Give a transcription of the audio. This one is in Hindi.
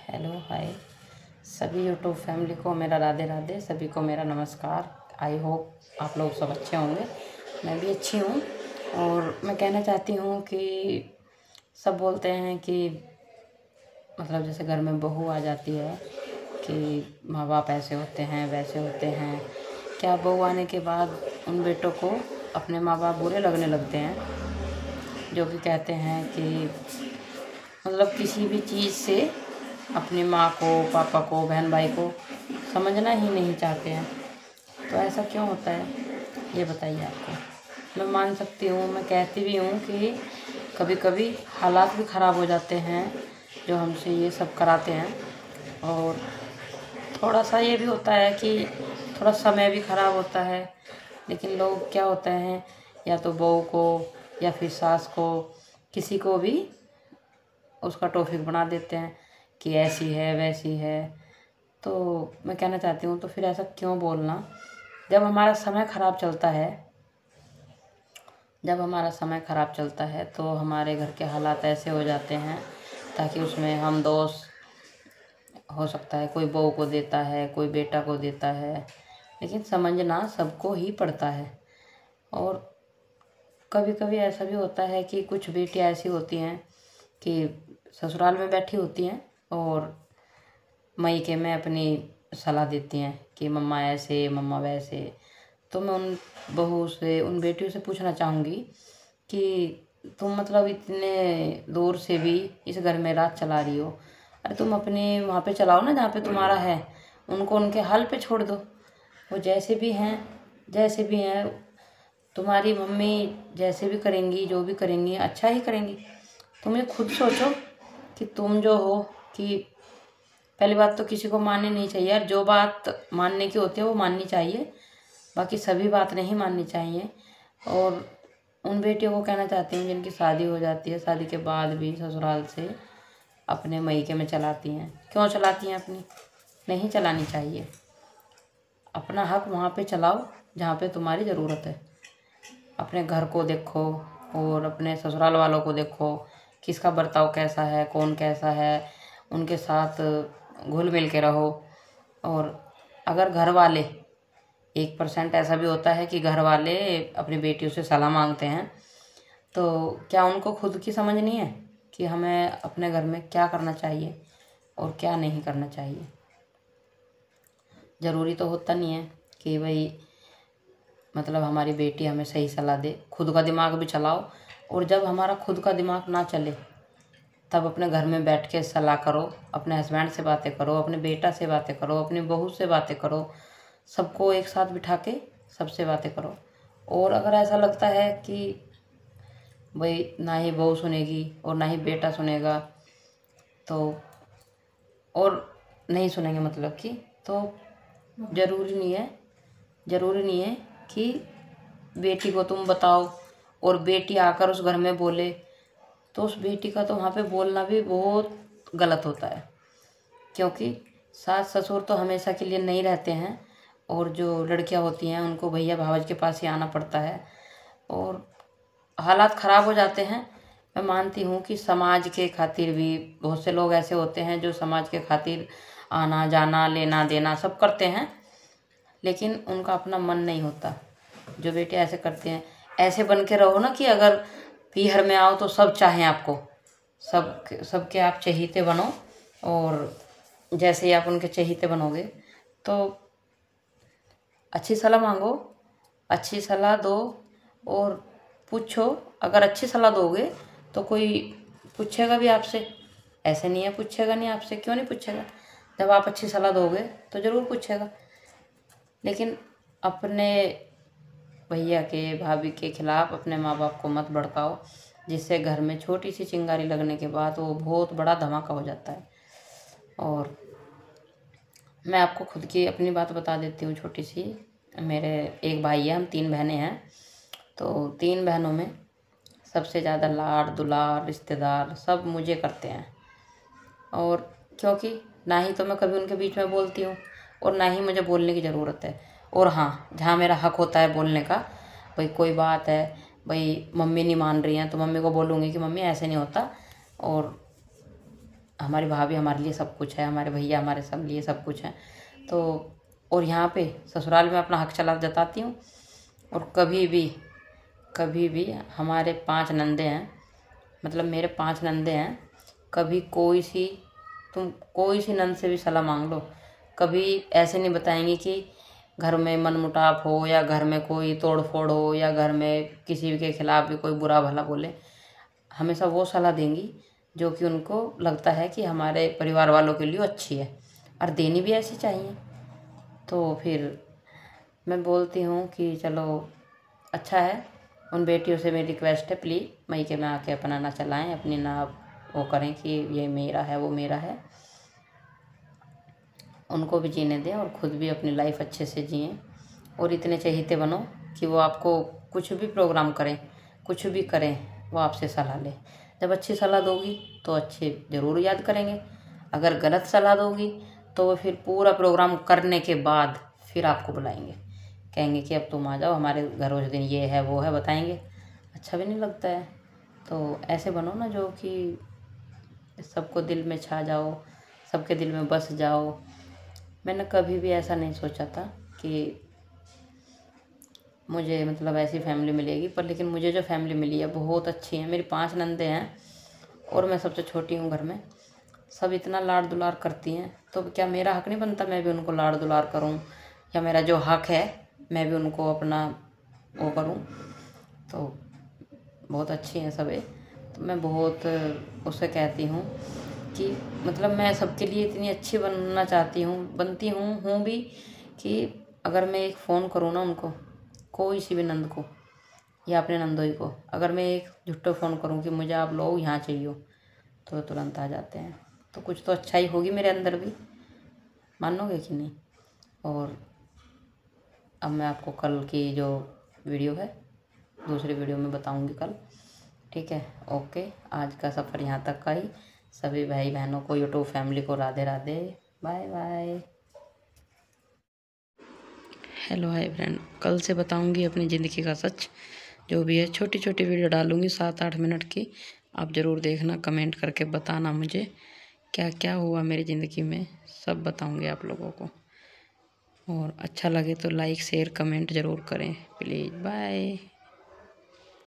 हेलो हाय सभी यूट्यूब फैमिली को मेरा राधे राधे। सभी को मेरा नमस्कार। आई होप आप लोग सब अच्छे होंगे। मैं भी अच्छी हूँ। और मैं कहना चाहती हूँ कि सब बोलते हैं कि मतलब जैसे घर में बहू आ जाती है कि माँ बाप ऐसे होते हैं वैसे होते हैं। क्या बहू आने के बाद उन बेटों को अपने माँ बाप बुरे लगने लगते हैं, जो कि कहते हैं कि मतलब किसी भी चीज़ से अपनी माँ को, पापा को, बहन भाई को समझना ही नहीं चाहते हैं। तो ऐसा क्यों होता है ये बताइए आपको। मैं मान सकती हूँ, मैं कहती भी हूँ कि कभी कभी हालात भी ख़राब हो जाते हैं जो हमसे ये सब कराते हैं। और थोड़ा सा ये भी होता है कि थोड़ा समय भी ख़राब होता है। लेकिन लोग क्या होते हैं, या तो बहू को या फिर सास को, किसी को भी उसका टॉपिक बना देते हैं कि ऐसी है वैसी है। तो मैं कहना चाहती हूँ, तो फिर ऐसा क्यों बोलना। जब हमारा समय ख़राब चलता है जब हमारा समय ख़राब चलता है तो हमारे घर के हालात ऐसे हो जाते हैं ताकि उसमें हम दोष हो सकता है कोई बहू को देता है, कोई बेटा को देता है। लेकिन समझना सबको ही पड़ता है। और कभी कभी ऐसा भी होता है कि कुछ बेटियां ऐसी होती हैं कि ससुराल में बैठी होती हैं और मायके में अपनी सलाह देती हैं कि मम्मा ऐसे मम्मा वैसे। तो मैं उन बहू से, उन बेटियों से पूछना चाहूँगी कि तुम मतलब इतने दूर से भी इस घर में राज चला रही हो। अरे तुम अपने वहाँ पे चलाओ ना जहाँ पे तुम्हारा है। उनको उनके हाल पे छोड़ दो। वो जैसे भी हैं तुम्हारी मम्मी जैसे भी करेंगी, जो भी करेंगी अच्छा ही करेंगी। तुम ये खुद सोचो कि तुम जो हो, कि पहली बात तो किसी को माननी नहीं चाहिए यार। जो बात मानने की होती है वो माननी चाहिए, बाकी सभी बात नहीं माननी चाहिए। और उन बेटियों को कहना चाहती हूँ जिनकी शादी हो जाती है, शादी के बाद भी ससुराल से अपने मायके में चलाती हैं। क्यों चलाती हैं अपनी? नहीं चलानी चाहिए। अपना हक वहाँ पे चलाओ जहाँ पे तुम्हारी ज़रूरत है। अपने घर को देखो और अपने ससुराल वालों को देखो, किसका बर्ताव कैसा है, कौन कैसा है, उनके साथ घुल मिल के रहो। और अगर घर वाले 1% ऐसा भी होता है कि घर वाले अपनी बेटियों से सलाह मांगते हैं, तो क्या उनको खुद की समझ नहीं है कि हमें अपने घर में क्या करना चाहिए और क्या नहीं करना चाहिए। ज़रूरी तो होता नहीं है कि भाई मतलब हमारी बेटी हमें सही सलाह दे। खुद का दिमाग भी चलाओ। और जब हमारा खुद का दिमाग ना चले तब अपने घर में बैठ के सलाह करो, अपने हस्बैंड से बातें करो, अपने बेटा से बातें करो, अपनी बहू से बातें करो। सबको एक साथ बिठा के सबसे बातें करो। और अगर ऐसा लगता है कि भाई ना ही बहू सुनेगी और ना ही बेटा सुनेगा, तो और नहीं सुनेंगे मतलब कि, तो ज़रूरी नहीं है ज़रूरी नहीं है कि बेटी को तुम बताओ और बेटी आकर उस घर में बोले। तो उस बेटी का तो वहाँ पे बोलना भी बहुत गलत होता है, क्योंकि सास ससुर तो हमेशा के लिए नहीं रहते हैं। और जो लड़कियां होती हैं उनको भैया भावज के पास ही आना पड़ता है और हालात ख़राब हो जाते हैं। मैं मानती हूँ कि समाज के खातिर भी बहुत से लोग ऐसे होते हैं जो समाज के खातिर आना जाना लेना देना सब करते हैं, लेकिन उनका अपना मन नहीं होता। जो बेटे ऐसे करते हैं, ऐसे बन के रहो ना कि अगर पीहर में आओ तो सब चाहें आपको, सबके आप चहीते बनो। और जैसे ही आप उनके चहीते बनोगे तो अच्छी सलाह मांगो, अच्छी सलाह दो और पूछो। अगर अच्छी सलाह दोगे तो कोई पूछेगा भी आपसे। ऐसे नहीं है पूछेगा नहीं आपसे, क्यों नहीं पूछेगा। जब आप अच्छी सलाह दोगे तो ज़रूर पूछेगा। लेकिन अपने भैया के, भाभी के खिलाफ अपने माँ बाप को मत भड़काओ, जिससे घर में छोटी सी चिंगारी लगने के बाद वो बहुत बड़ा धमाका हो जाता है। और मैं आपको खुद की अपनी बात बता देती हूँ छोटी सी। मेरे एक भाई है, हम 3 बहनें हैं। तो 3 बहनों में सबसे ज़्यादा लाड़ दुलार रिश्तेदार सब मुझे करते हैं। और क्योंकि ना ही तो मैं कभी उनके बीच में बोलती हूँ और ना ही मुझे बोलने की ज़रूरत है। और हाँ, जहाँ मेरा हक होता है बोलने का, भाई कोई बात है, भाई मम्मी नहीं मान रही हैं तो मम्मी को बोलूँगी कि मम्मी ऐसे नहीं होता। और हमारी भाभी हमारे लिए सब कुछ है, हमारे भैया हमारे सब लिए सब कुछ है। तो और यहाँ पे ससुराल में अपना हक चला जताती हूँ। और कभी भी हमारे 5 नंदे हैं, मतलब मेरे 5 नंदे हैं, कभी तुम कोई सी नंद से भी सलाह मांग लो, कभी ऐसे नहीं बताएंगी कि घर में मनमुटाव हो या घर में कोई तोड़ फोड़ हो या घर में किसी के खिलाफ भी कोई बुरा भला बोले। हमेशा वो सलाह देंगी जो कि उनको लगता है कि हमारे परिवार वालों के लिए अच्छी है, और देनी भी ऐसी चाहिए। तो फिर मैं बोलती हूँ कि चलो अच्छा है। उन बेटियों से मेरी रिक्वेस्ट है, प्लीज़ मायके में आके अपना ना चलाएं, अपनी ना वो करें कि ये मेरा है वो मेरा है। उनको भी जीने दें और ख़ुद भी अपनी लाइफ अच्छे से जिएं। और इतने चहेते बनो कि वो आपको कुछ भी प्रोग्राम करें, कुछ भी करें, वो आपसे सलाह लें। जब अच्छी सलाह दोगी तो अच्छे ज़रूर याद करेंगे, अगर गलत सलाह दोगी तो वो फिर पूरा प्रोग्राम करने के बाद फिर आपको बुलाएंगे, कहेंगे कि अब तुम आ जाओ हमारे घर उस दिन, ये है वो है बताएंगे। अच्छा भी नहीं लगता है। तो ऐसे बनो ना जो कि सबको दिल में छा जाओ, सबके दिल में बस जाओ। मैंने कभी भी ऐसा नहीं सोचा था कि मुझे मतलब ऐसी फैमिली मिलेगी, पर लेकिन मुझे जो फैमिली मिली है बहुत अच्छी है। मेरी 5 नंदे हैं और मैं सबसे छोटी हूँ घर में। सब इतना लाड़ दुलार करती हैं, तो क्या मेरा हक नहीं बनता मैं भी उनको लाड़ दुलार करूँ, या मेरा जो हक है मैं भी उनको अपना वो करूँ। तो बहुत अच्छी हैं सब। तो मैं बहुत उससे कहती हूँ कि मतलब मैं सबके लिए इतनी अच्छी बनना चाहती हूँ, बनती हूँ भी, कि अगर मैं एक फ़ोन करूँ ना उनको, कोई सी भी नंद को या अपने नंदोई को, अगर मैं एक झुट्टो फ़ोन करूँ कि मुझे आप लोग यहाँ चाहिए, तो तुरंत आ जाते हैं। तो कुछ तो अच्छाई होगी मेरे अंदर भी, मानोगे कि नहीं। और अब मैं आपको कल की जो वीडियो है दूसरी वीडियो में बताऊंगी कल, ठीक है। ओके, आज का सफ़र यहाँ तक का ही। सभी भाई बहनों को, यूट्यूब फैमिली को Radhe Radhe, bye bye. Hello hi friend, कल से बताऊंगी अपनी ज़िंदगी का सच, जो भी है। छोटी छोटी वीडियो डालूंगी 7-8 मिनट की, आप ज़रूर देखना, कमेंट करके बताना मुझे क्या क्या हुआ मेरी ज़िंदगी में, सब बताऊंगी आप लोगों को। और अच्छा लगे तो लाइक शेयर कमेंट ज़रूर करें प्लीज़। बाय।